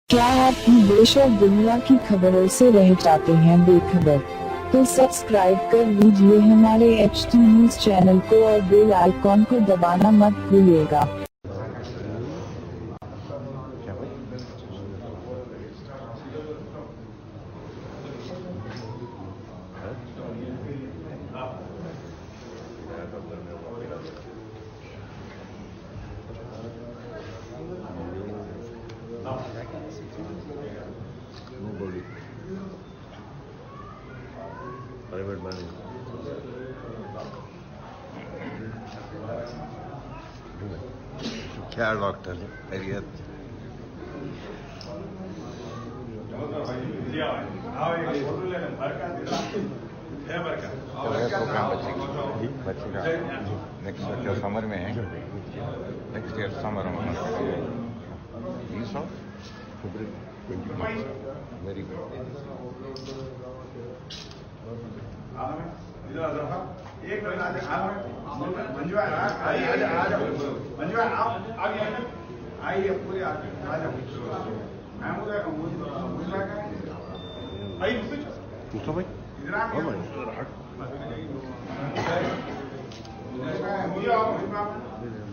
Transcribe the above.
क्या आप भी देश और दुनिया की खबरों से रह जाते हैं बेखबर? तो सब्सक्राइब कर लीजिए हमारे HT न्यूज चैनल को और बेल आइकॉन को दबाना मत भूलिएगा। प्राइवेट मैनेज क्या डॉक्टर खैरियत प्रोग्राम बच्चे का नेक्स्ट ईयर समर में है। नेक्स्ट ईयर समर में वेरी गुड। एक मंजू आइए पूरे आ जाओ। पूछो भाई इधर